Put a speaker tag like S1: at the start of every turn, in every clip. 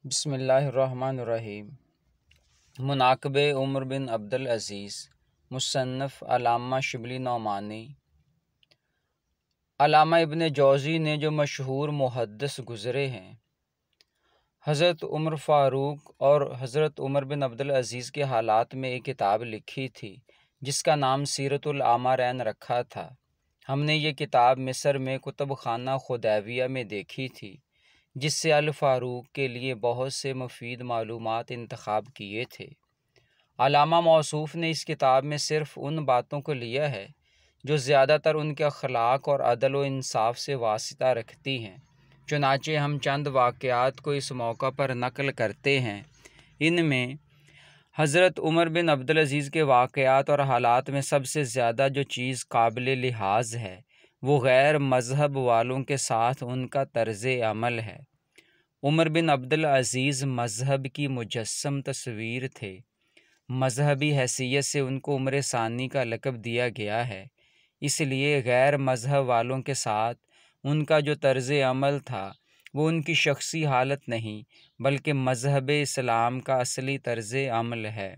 S1: بسم اللہ الرحمن الرحیم۔ مناقب عمر بن عبدالعزیز، مصنف علامہ شبلی نعمانی۔ علامہ ابن جوزی نے جو مشہور محدث گزرے ہیں، حضرت عمر فاروق اور حضرت عمر بن عبدالعزیز کے حالات میں ایک کتاب لکھی تھی جس کا نام سیرت العامرین رکھا تھا۔ ہم نے یہ کتاب مصر میں کتب خانہ خدیویہ میں دیکھی تھی، جس سے الفاروق کے لیے بہت سے مفید معلومات انتخاب کیے تھے۔ علامہ موصوف نے اس کتاب میں صرف ان باتوں کو لیا ہے جو زیادہ تر ان کے اخلاق اور عدل و انصاف سے واسطہ رکھتی ہیں، چنانچہ ہم چند واقعات کو اس موقع پر نقل کرتے ہیں۔ ان میں حضرت عمر بن عبدالعزیز کے واقعات اور حالات میں سب سے زیادہ جو چیز قابل لحاظ ہے وہ غیر مذہب والوں کے ساتھ ان کا طرز عمل ہے۔ عمر بن عبدالعزیز مذہب کی مجسم تصویر تھے۔ مذہبی حیثیت سے ان کو عمر ثانی کا لقب دیا گیا ہے، اس لیے غیر مذہب والوں کے ساتھ ان کا جو طرز عمل تھا وہ ان کی شخصی حالت نہیں بلکہ مذہب اسلام کا اصلی طرز عمل ہے۔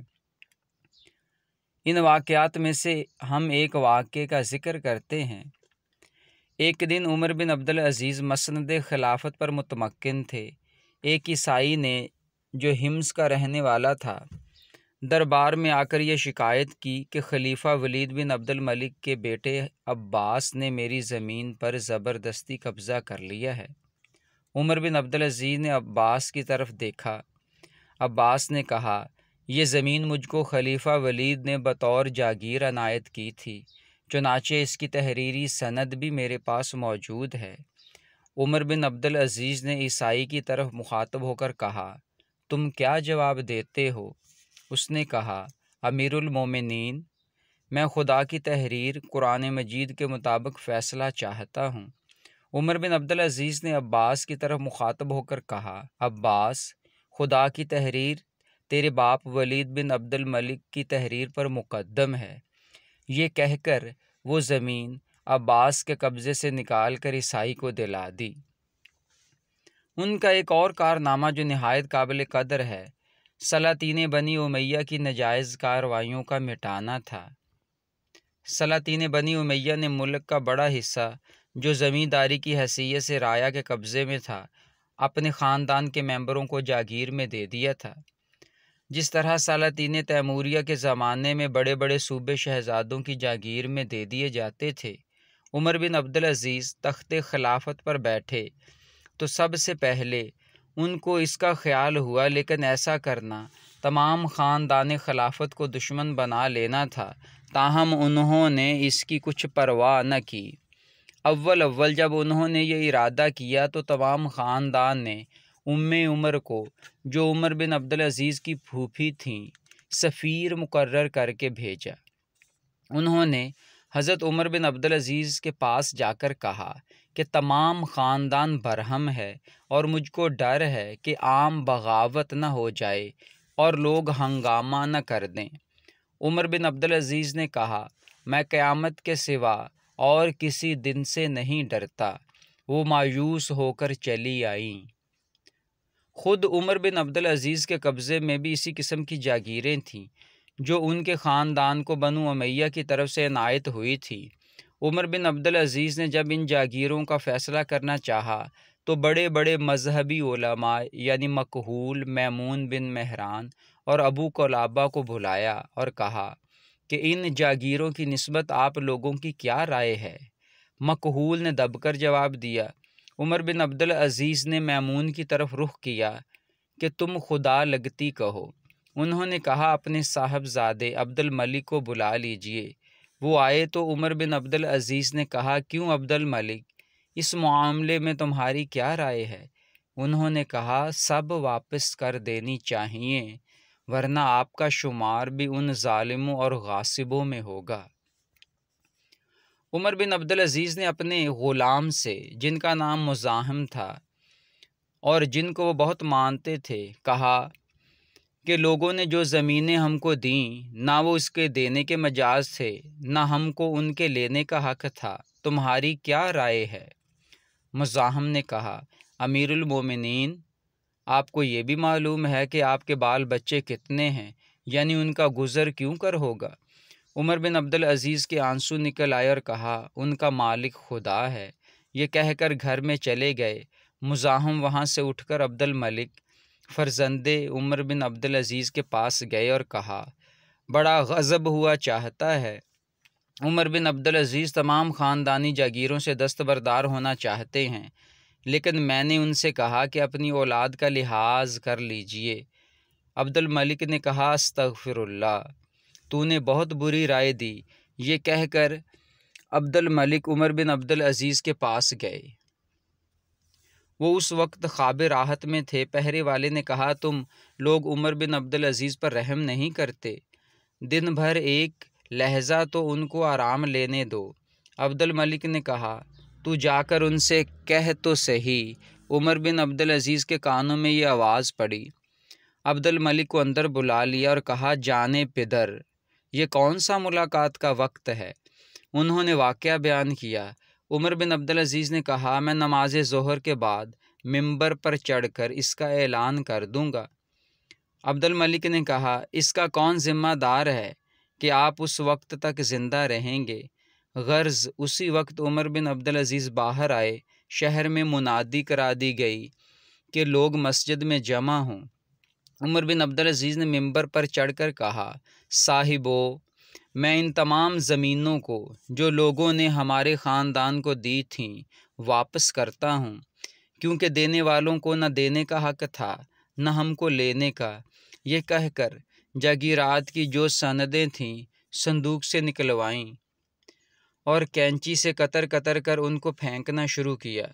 S1: ان واقعات میں سے ہم ایک واقعے کا ذکر کرتے ہیں۔ ایک دن عمر بن عبدالعزیز مسند خلافت پر متمکن تھے۔ ایک عیسائی نے جو حمص کا رہنے والا تھا، دربار میں آ کر یہ شکایت کی کہ خلیفہ ولید بن عبد الملک کے بیٹے عباس نے میری زمین پر زبردستی قبضہ کر لیا ہے۔ عمر بن عبدالعزیز نے عباس کی طرف دیکھا۔ عباس نے کہا، یہ زمین مجھ کو خلیفہ ولید نے بطور جاگیر عنایت کی تھی، چنانچہ اس کی تحریری سند بھی میرے پاس موجود ہے۔ عمر بن عبدالعزیز نے عیسائی کی طرف مخاطب ہو کر کہا، تم کیا جواب دیتے ہو؟ اس نے کہا، امیر المومنین، میں خدا کی تحریر قرآن مجید کے مطابق فیصلہ چاہتا ہوں۔ عمر بن عبدالعزیز نے عباس کی طرف مخاطب ہو کر کہا، عباس، خدا کی تحریر تیرے باپ ولید بن عبد الملک کی تحریر پر مقدم ہے۔ یہ کہہ کر وہ زمین عباس کے قبضے سے نکال کر عیسائی کو دلا دی۔ ان کا ایک اور کارنامہ جو نہایت قابل قدر ہے، سلاطین بنی امیہ کی ناجائز کارروائیوں کا مٹانا تھا۔ سلاطین بنی امیہ نے ملک کا بڑا حصہ جو زمینداری کی حیثیت سے رایا کے قبضے میں تھا، اپنے خاندان کے ممبروں کو جاگیر میں دے دیا تھا۔ جس طرح سلاطین تیموریہ کے زمانے میں بڑے بڑے صوبے شہزادوں کی جاگیر میں دے دیے جاتے تھے، عمر بن عبدالعزیز تخت خلافت پر بیٹھے تو سب سے پہلے ان کو اس کا خیال ہوا، لیکن ایسا کرنا تمام خاندان خلافت کو دشمن بنا لینا تھا، تاہم انہوں نے اس کی کچھ پرواہ نہ کی۔ اول جب انہوں نے یہ ارادہ کیا تو تمام خاندان نے عمر کو، جو عمر بن عبدالعزیز کی پھوپھی تھیں، سفیر مقرر کر کے بھیجا۔ انہوں نے حضرت عمر بن عبدالعزیز کے پاس جا کر کہا کہ تمام خاندان برہم ہے اور مجھ کو ڈر ہے کہ عام بغاوت نہ ہو جائے اور لوگ ہنگامہ نہ کر دیں۔ عمر بن عبدالعزیز نے کہا، میں قیامت کے سوا اور کسی دن سے نہیں ڈرتا۔ وہ مایوس ہو کر چلی آئیں۔ خود عمر بن عبدالعزیز کے قبضے میں بھی اسی قسم کی جاگیریں تھیں جو ان کے خاندان کو بنو امیہ کی طرف سے عنایت ہوئی تھی۔ عمر بن عبدالعزیز نے جب ان جاگیروں کا فیصلہ کرنا چاہا تو بڑے بڑے مذہبی علماء یعنی مکحول، میمون بن مہران اور ابو قلابہ کو بلایا اور کہا کہ ان جاگیروں کی نسبت آپ لوگوں کی کیا رائے ہے؟ مکحول نے دب کر جواب دیا۔ عمر بن عبدالعزیز نے میمون کی طرف رخ کیا کہ تم خدا لگتی کہو۔ انہوں نے کہا، اپنے صاحبزادے عبد الملک کو بلا لیجئے۔ وہ آئے تو عمر بن عبدالعزیز نے کہا، کیوں عبد الملک، اس معاملے میں تمہاری کیا رائے ہے؟ انہوں نے کہا، سب واپس کر دینی چاہیے، ورنہ آپ کا شمار بھی ان ظالموں اور غاصبوں میں ہوگا۔ عمر بن عبدالعزیز نے اپنے غلام سے، جن کا نام مزاحم تھا اور جن کو وہ بہت مانتے تھے، کہا کہ لوگوں نے جو زمینیں ہم کو دیں، نہ وہ اس کے دینے کے مجاز تھے، نہ ہم کو ان کے لینے کا حق تھا۔ تمہاری کیا رائے ہے؟ مزاحم نے کہا، امیر المومنین، آپ کو یہ بھی معلوم ہے کہ آپ کے بال بچے کتنے ہیں، یعنی ان کا گزر کیوں کر ہوگا؟ عمر بن عبدالعزیز کے آنسو نکل آئے اور کہا، ان کا مالک خدا ہے۔ یہ کہہ کر گھر میں چلے گئے۔ مزاحم وہاں سے اٹھ کر عبد الملک فرزندے عمر بن عبدالعزیز کے پاس گئے اور کہا، بڑا غضب ہوا چاہتا ہے۔ عمر بن عبدالعزیز تمام خاندانی جاگیروں سے دستبردار ہونا چاہتے ہیں، لیکن میں نے ان سے کہا کہ اپنی اولاد کا لحاظ کر لیجئے۔ عبد الملک نے کہا، استغفر اللہ، تو نے بہت بری رائے دی۔ یہ کہہ کر عبد الملک عمر بن عبدالعزیز کے پاس گئے۔ وہ اس وقت خواب راحت میں تھے۔ پہرے والے نے کہا، تم لوگ عمر بن عبدالعزیز پر رحم نہیں کرتے، دن بھر ایک لہجہ تو ان کو آرام لینے دو۔ عبد الملک نے کہا، تو جا کر ان سے کہہ تو صحیح۔ عمر بن عبدالعزیز کے کانوں میں یہ آواز پڑی۔ عبد الملک کو اندر بلا لیا اور کہا، جانے پدر، یہ کون سا ملاقات کا وقت ہے؟ انہوں نے واقعہ بیان کیا۔ عمر بن عبدالعزیز نے کہا، میں نماز ظہر کے بعد ممبر پر چڑھ کر اس کا اعلان کر دوں گا۔ عبد الملک نے کہا، اس کا کون ذمہ دار ہے کہ آپ اس وقت تک زندہ رہیں گے؟ غرض اسی وقت عمر بن عبدالعزیز باہر آئے۔ شہر میں منادی کرا دی گئی کہ لوگ مسجد میں جمع ہوں۔ عمر بن عبدالعزیز نے ممبر پر چڑھ کر کہا، صاحبو، میں ان تمام زمینوں کو جو لوگوں نے ہمارے خاندان کو دی تھیں واپس کرتا ہوں، کیونکہ دینے والوں کو نہ دینے کا حق تھا نہ ہم کو لینے کا۔ یہ کہہ کر جاگیرات کی جو سندیں تھیں صندوق سے نکلوائیں اور کینچی سے قطر قطر کر ان کو پھینکنا شروع کیا۔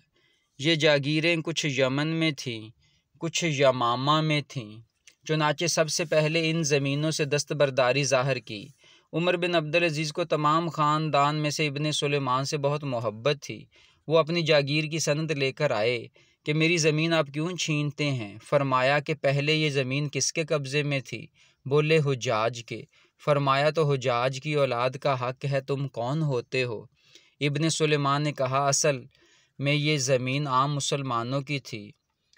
S1: یہ جاگیریں کچھ یمن میں تھیں، کچھ یمامہ میں تھیں۔ چنانچہ سب سے پہلے ان زمینوں سے دستبرداری ظاہر کی۔ عمر بن عبدالعزیز کو تمام خاندان میں سے ابن سلیمان سے بہت محبت تھی۔ وہ اپنی جاگیر کی سند لے کر آئے کہ میری زمین آپ کیوں چھینتے ہیں؟ فرمایا کہ پہلے یہ زمین کس کے قبضے میں تھی؟ بولے، حجاج کے۔ فرمایا، تو حجاج کی اولاد کا حق ہے، تم کون ہوتے ہو؟ ابن سلیمان نے کہا، اصل میں یہ زمین عام مسلمانوں کی تھی۔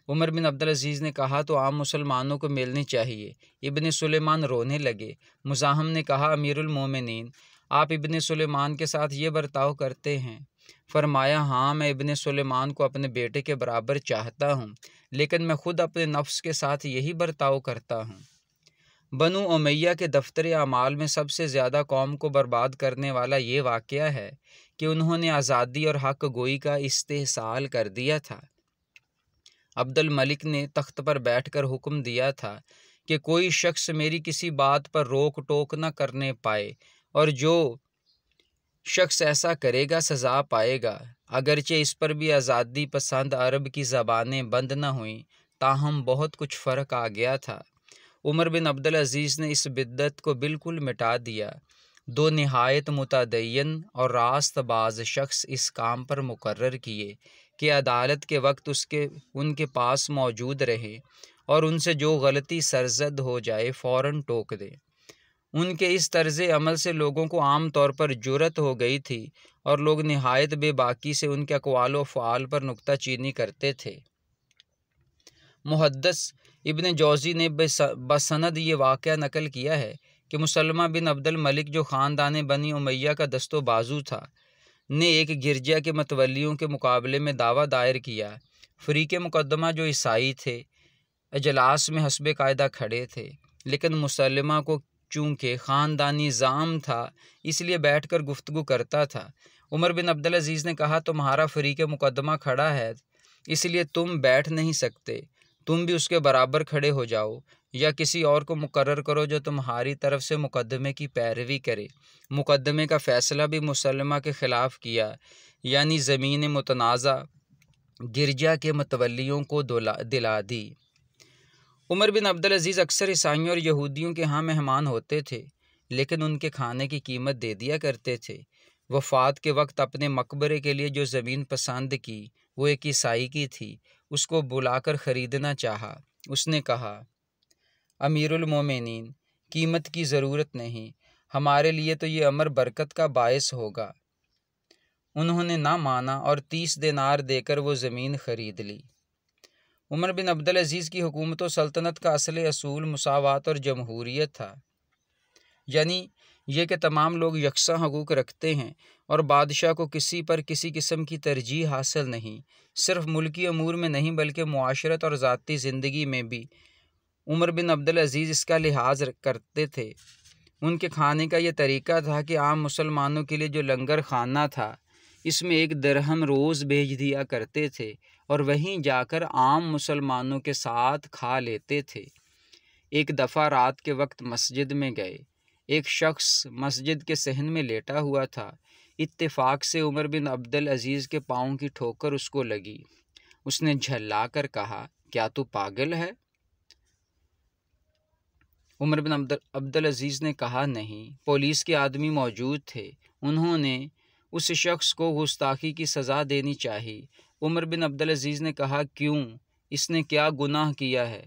S1: عمر بن عبدالعزیز نے کہا، تو عام مسلمانوں کو ملنی چاہیے۔ ابن سلیمان رونے لگے۔ مزاحم نے کہا، امیر المومنین، آپ ابن سلیمان کے ساتھ یہ برتاؤ کرتے ہیں؟ فرمایا، ہاں، میں ابن سلیمان کو اپنے بیٹے کے برابر چاہتا ہوں، لیکن میں خود اپنے نفس کے ساتھ یہی برتاؤ کرتا ہوں۔ بنو امیہ کے دفتر اعمال میں سب سے زیادہ قوم کو برباد کرنے والا یہ واقعہ ہے کہ انہوں نے آزادی اور حق گوئی کا استحصال کر دیا تھا۔ عبد الملک نے تخت پر بیٹھ کر حکم دیا تھا کہ کوئی شخص میری کسی بات پر روک ٹوک نہ کرنے پائے، اور جو شخص ایسا کرے گا سزا پائے گا۔ اگرچہ اس پر بھی آزادی پسند عرب کی زبانیں بند نہ ہوئیں، تاہم بہت کچھ فرق آ گیا تھا۔ عمر بن عبدالعزیز نے اس بدعت کو بالکل مٹا دیا۔ دو نہایت متدین اور راست باز شخص اس کام پر مقرر کیے کہ عدالت کے وقت ان کے پاس موجود رہے اور ان سے جو غلطی سرزد ہو جائے فوراً ٹوک دے۔ ان کے اس طرز عمل سے لوگوں کو عام طور پر جرأت ہو گئی تھی اور لوگ نہایت بے باکی سے ان کے اقوال و افعال پر نکتہ چینی کرتے تھے۔ محدث ابن جوزی نے بسند یہ واقعہ نقل کیا ہے کہ مسلمہ بن عبد الملک، جو خاندان بنی امیہ کا دست و بازو تھا، نے ایک گرجا کے متولیوں کے مقابلے میں دعویٰ دائر کیا۔ فریق مقدمہ جو عیسائی تھے اجلاس میں حسب قاعدہ کھڑے تھے، لیکن مسلمہ کو چونکہ خاندانی زعم تھا اس لیے بیٹھ کر گفتگو کرتا تھا۔ عمر بن عبدالعزیز نے کہا، تمہارا فریق مقدمہ کھڑا ہے، اس لیے تم بیٹھ نہیں سکتے، تم بھی اس کے برابر کھڑے ہو جاؤ، یا کسی اور کو مقرر کرو جو تمہاری طرف سے مقدمے کی پیروی کرے۔ مقدمے کا فیصلہ بھی مسلمہ کے خلاف کیا، یعنی زمین متنازع گرجا کے متولیوں کو دلا دی۔ عمر بن عبدالعزیز اکثر عیسائیوں اور یہودیوں کے ہاں مہمان ہوتے تھے، لیکن ان کے کھانے کی قیمت دے دیا کرتے تھے۔ وفات کے وقت اپنے مقبرے کے لیے جو زمین پسند کی وہ ایک عیسائی کی تھی، اس کو بلا کر خریدنا چاہا۔ اس نے کہا، امیر المومنین، قیمت کی ضرورت نہیں، ہمارے لیے تو یہ امر برکت کا باعث ہوگا۔ انہوں نے نہ مانا اور 30 دینار دے کر وہ زمین خرید لی۔ عمر بن عبدالعزیز کی حکومت و سلطنت کا اصل اصول مساوات اور جمہوریت تھا، یعنی یہ کہ تمام لوگ یکساں حقوق رکھتے ہیں اور بادشاہ کو کسی پر کسی قسم کی ترجیح حاصل نہیں، صرف ملکی امور میں نہیں بلکہ معاشرت اور ذاتی زندگی میں بھی عمر بن عبدالعزیز اس کا لحاظ کرتے تھے۔ ان کے کھانے کا یہ طریقہ تھا کہ عام مسلمانوں کے لیے جو لنگر خانہ تھا اس میں 1 درہم روز بھیج دیا کرتے تھے اور وہیں جا کر عام مسلمانوں کے ساتھ کھا لیتے تھے۔ ایک دفعہ رات کے وقت مسجد میں گئے، ایک شخص مسجد کے صحن میں لیٹا ہوا تھا، اتفاق سے عمر بن عبدالعزیز کے پاؤں کی ٹھوکر اس کو لگی۔ اس نے جھلا کر کہا، کیا تو پاگل ہے؟ عمر بن عبدالعزیز نے کہا، نہیں۔ پولیس کے آدمی موجود تھے، انہوں نے اس شخص کو گستاخی کی سزا دینی چاہیے۔ عمر بن عبدالعزیز نے کہا، کیوں؟ اس نے کیا گناہ کیا ہے؟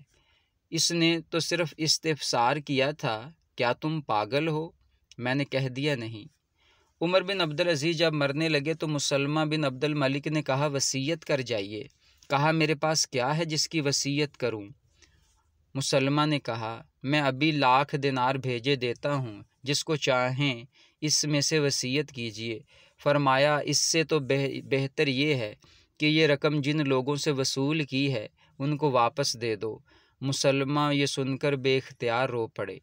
S1: اس نے تو صرف استفسار کیا تھا، کیا تم پاگل ہو؟ میں نے کہہ دیا نہیں۔ عمر بن عبدالعزیز جب مرنے لگے تو مسلمہ بن عبد الملک نے کہا، وصیت کر جائیے۔ کہا، میرے پاس کیا ہے جس کی وصیت کروں؟ مسلمہ نے کہا، میں ابھی 1,00,000 دینار بھیجے دیتا ہوں، جس کو چاہیں اس میں سے وصیت کیجیے۔ فرمایا، اس سے تو بہتر یہ ہے کہ یہ رقم جن لوگوں سے وصول کی ہے ان کو واپس دے دو۔ مسلمہ یہ سن کر بے اختیار رو پڑے۔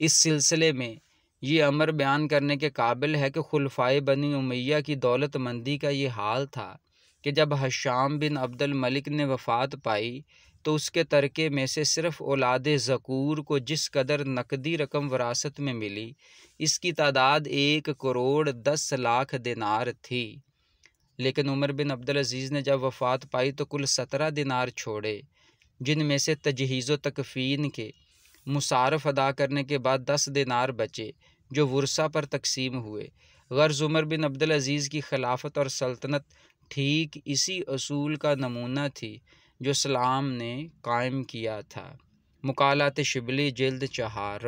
S1: اس سلسلے میں یہ امر بیان کرنے کے قابل ہے کہ خلفائے بنی امیہ کی دولت مندی کا یہ حال تھا کہ جب ہشام بن عبد الملک نے وفات پائی تو اس کے ترکے میں سے صرف اولاد ذکور کو جس قدر نقدی رقم وراثت میں ملی، اس کی تعداد 1,10,00,000 دینار تھی۔ لیکن عمر بن عبدالعزیز نے جب وفات پائی تو کل 17 دینار چھوڑے، جن میں سے تجہیز و تکفین کے مصارف ادا کرنے کے بعد 10 دینار بچے جو ورثہ پر تقسیم ہوئے۔ غرض عمر بن عبدالعزیز کی خلافت اور سلطنت ٹھیک اسی اصول کا نمونہ تھی جو اسلام نے قائم کیا تھا۔ مقالات شبلی جلد 4